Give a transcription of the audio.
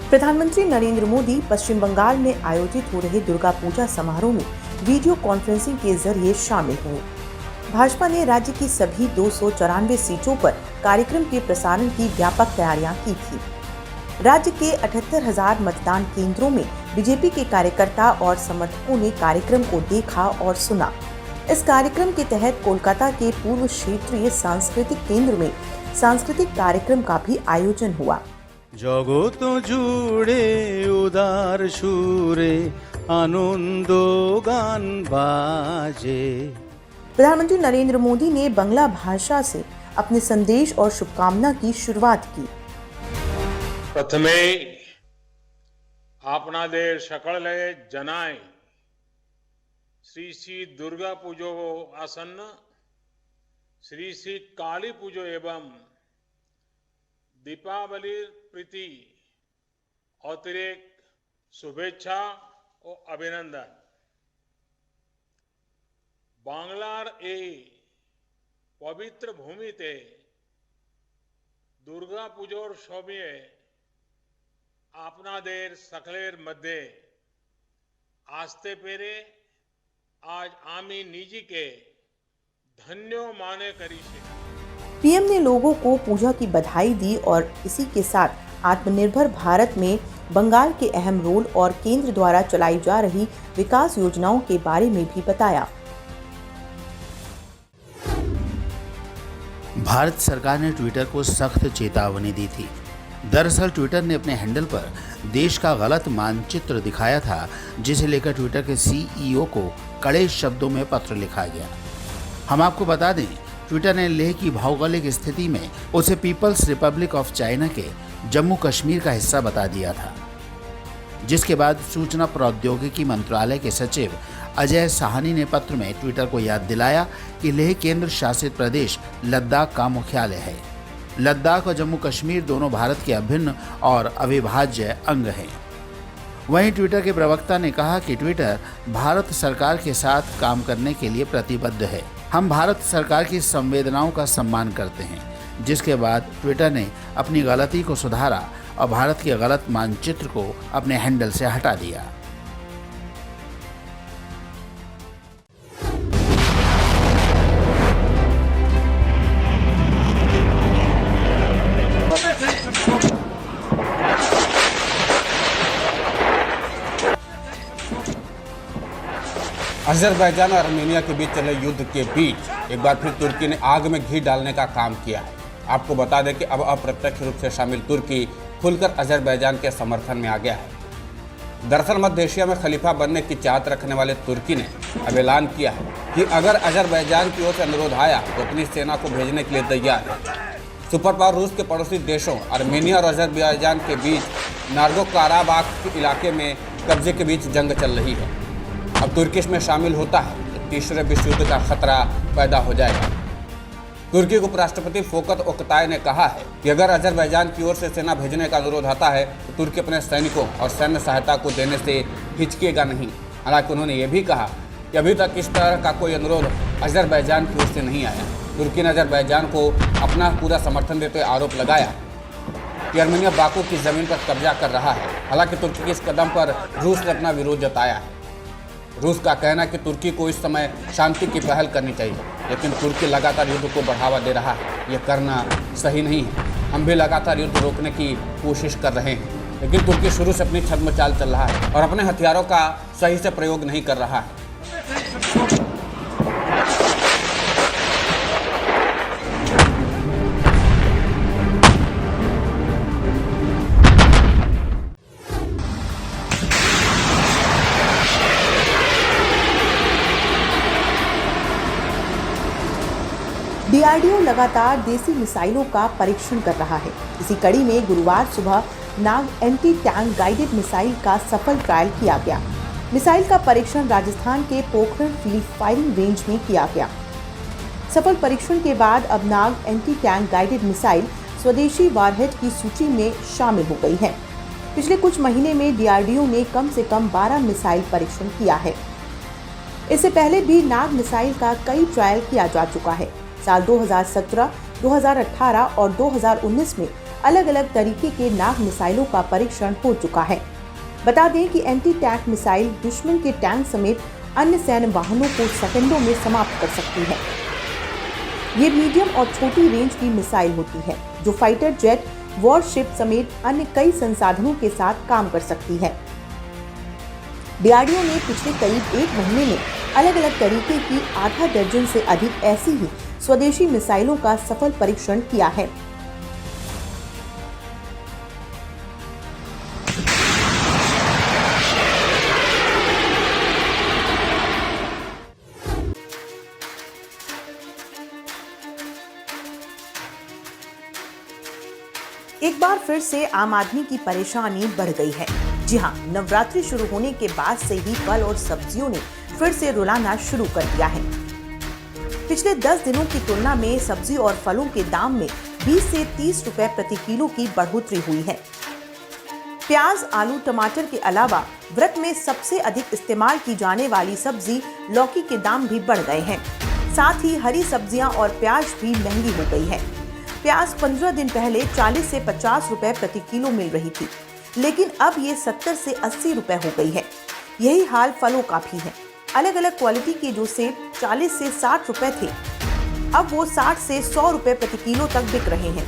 प्रधानमंत्री नरेंद्र मोदी पश्चिम बंगाल में आयोजित हो रहे दुर्गा पूजा समारोह में वीडियो कॉन्फ्रेंसिंग के जरिए शामिल हुए। भाजपा ने राज्य की सभी 294 सीटों पर कार्यक्रम के प्रसारण की व्यापक तैयारियां की थी। राज्य के 78,000 मतदान केंद्रों में बीजेपी के कार्यकर्ता और समर्थकों ने कार्यक्रम को देखा और सुना। इस कार्यक्रम के तहत कोलकाता के पूर्व क्षेत्रीय सांस्कृतिक केंद्र में सांस्कृतिक कार्यक्रम का भी आयोजन हुआ। जगत जुड़े उदार सुरे आनंद गान बाजे। प्रधानमंत्री नरेंद्र मोदी ने बांग्ला भाषा से अपने संदेश और शुभकामना की शुरुआत की। प्रथमे आपनादेर सकले जनाय श्री श्री दुर्गा पूजो आसन्न श्री श्री काली पूजो एवं दीपावली प्रीति अतिरेक शुभेच्छा और अभिनंदन। बांग्लार ए पवित्र भूमिते दुर्गा पूजोर समय आपनादेर सकलेर मध्य आस्ते पेरे आज आमी निजी के धन्यो माने करी छे। पीएम ने लोगों को पूजा की बधाई दी और इसी के साथ आत्मनिर्भर भारत में बंगाल के अहम रोल और केंद्र द्वारा चलाई जा रही विकास योजनाओं के बारे में भी बताया। भारत सरकार ने ट्विटर को सख्त चेतावनी दी थी। दरअसल ट्विटर ने अपने हैंडल पर देश का गलत मानचित्र दिखाया था, जिसे लेकर ट्विटर के सीईओ को कड़े शब्दों में पत्र लिखा गया। हम आपको बता दें, ट्विटर ने लेह की भौगोलिक स्थिति में उसे पीपल्स रिपब्लिक ऑफ चाइना के जम्मू कश्मीर का हिस्सा बता दिया था, जिसके बाद सूचना प्रौद्योगिकी मंत्रालय के सचिव अजय साहनी ने पत्र में ट्विटर को याद दिलाया कि लेह केंद्र शासित प्रदेश लद्दाख का मुख्यालय है। लद्दाख और जम्मू कश्मीर दोनों भारत के अभिन्न और अविभाज्य अंग हैं। वहीं ट्विटर के प्रवक्ता ने कहा कि ट्विटर भारत सरकार के साथ काम करने के लिए प्रतिबद्ध है। हम भारत सरकार की संवेदनाओं का सम्मान करते हैं। जिसके बाद ट्विटर ने अपनी गलती को सुधारा और भारत के गलत मानचित्र को अपने हैंडल से हटा दिया। अजरबैजान और आर्मेनिया के बीच चले युद्ध के बीच एक बार फिर तुर्की ने आग में घी डालने का काम किया है। आपको बता दें कि अब अप्रत्यक्ष रूप से शामिल तुर्की खुलकर अजरबैजान के समर्थन में आ गया है। दरअसल मध्य एशिया में खलीफा बनने की चाहत रखने वाले तुर्की ने अब ऐलान किया है कि अगर अजरबैजान की ओर से अनुरोध आया तो अपनी सेना को भेजने के लिए तैयार है। सुपर पावर रूस के पड़ोसी देशों आर्मेनिया और अजरबैजान के बीच नार्गो काराबाख इलाके में कब्जे के बीच जंग चल रही है। अब तुर्की इसमें शामिल होता है तो तीसरे विश्व युद्ध का खतरा पैदा हो जाएगा। तुर्की उपराष्ट्रपति फोकत ओक्ताय ने कहा है कि अगर अजरबैजान की ओर से सेना भेजने का अनुरोध आता है तो तुर्की अपने सैनिकों और सैन्य सहायता को देने से हिचकेगा नहीं। हालांकि उन्होंने ये भी कहा कि अभी तक इस तरह का कोई अनुरोध अजरबैजान की ओर से नहीं आया। तुर्की ने अजरबैजान को अपना पूरा समर्थन देते हुए आरोप लगाया कि आर्मेनिया बाकू की जमीन पर कब्जा कर रहा है। हालांकि तुर्की के इस कदम पर रूस ने अपना विरोध जताया है। रूस का कहना है कि तुर्की को इस समय शांति की पहल करनी चाहिए, लेकिन तुर्की लगातार युद्ध को बढ़ावा दे रहा है। यह करना सही नहीं है। हम भी लगातार युद्ध रोकने की कोशिश कर रहे हैं, लेकिन तुर्की शुरू से अपनी छद्म चाल चल रहा है और अपने हथियारों का सही से प्रयोग नहीं कर रहा है। डीआरडीओ लगातार देसी मिसाइलों का परीक्षण कर रहा है। इसी कड़ी में गुरुवार सुबह नाग एंटी टैंक गाइडेड मिसाइल का सफल ट्रायल किया गया। मिसाइल का परीक्षण राजस्थान के पोखरण फील्ड फायरिंग रेंज में किया गया। सफल परीक्षण के बाद अब नाग एंटी टैंक गाइडेड मिसाइल स्वदेशी वारहेड की सूची में शामिल हो गई है। पिछले कुछ महीने में डीआरडीओ ने कम से कम 12 मिसाइल परीक्षण किया है। इससे पहले भी नाग मिसाइल का कई ट्रायल किया जा चुका है। साल 2017, 2018 और 2019 में अलग अलग तरीके के नाग मिसाइलों का परीक्षण हो चुका है। बता दें कि एंटी टैंक मिसाइल दुश्मन के टैंक समेत अन्य सैन्य वाहनों को सेकंडों में समाप्त कर सकती है। ये मीडियम और छोटी रेंज की मिसाइल होती है जो फाइटर जेट, वॉरशिप समेत अन्य कई संसाधनों के साथ काम कर सकती है। डीआरडीओ ने पिछले करीब 1 महीने में अलग अलग तरीके की आधा दर्जन से अधिक ऐसी ही स्वदेशी मिसाइलों का सफल परीक्षण किया है। एक बार फिर से आम आदमी की परेशानी बढ़ गई है। जी हां, नवरात्रि शुरू होने के बाद से ही फल और सब्जियों ने फिर से रुलाना शुरू कर दिया है। पिछले 10 दिनों की तुलना में सब्जी और फलों के दाम में 20 से 30 रुपए प्रति किलो की बढ़ोतरी हुई है। प्याज, आलू, टमाटर के अलावा व्रत में सबसे अधिक इस्तेमाल की जाने वाली सब्जी लौकी के दाम भी बढ़ गए हैं। साथ ही हरी सब्जियां और प्याज भी महंगी हो गई है। प्याज 15 दिन पहले 40 से 50 रुपए प्रति किलो मिल रही थी, लेकिन अब ये 70 से 80 रुपए हो गई है। यही हाल फलों का भी है। अलग अलग क्वालिटी के जो सेब 40 से 60 रुपए थे, अब वो 60 से 100 रुपए प्रति किलो तक बिक रहे हैं।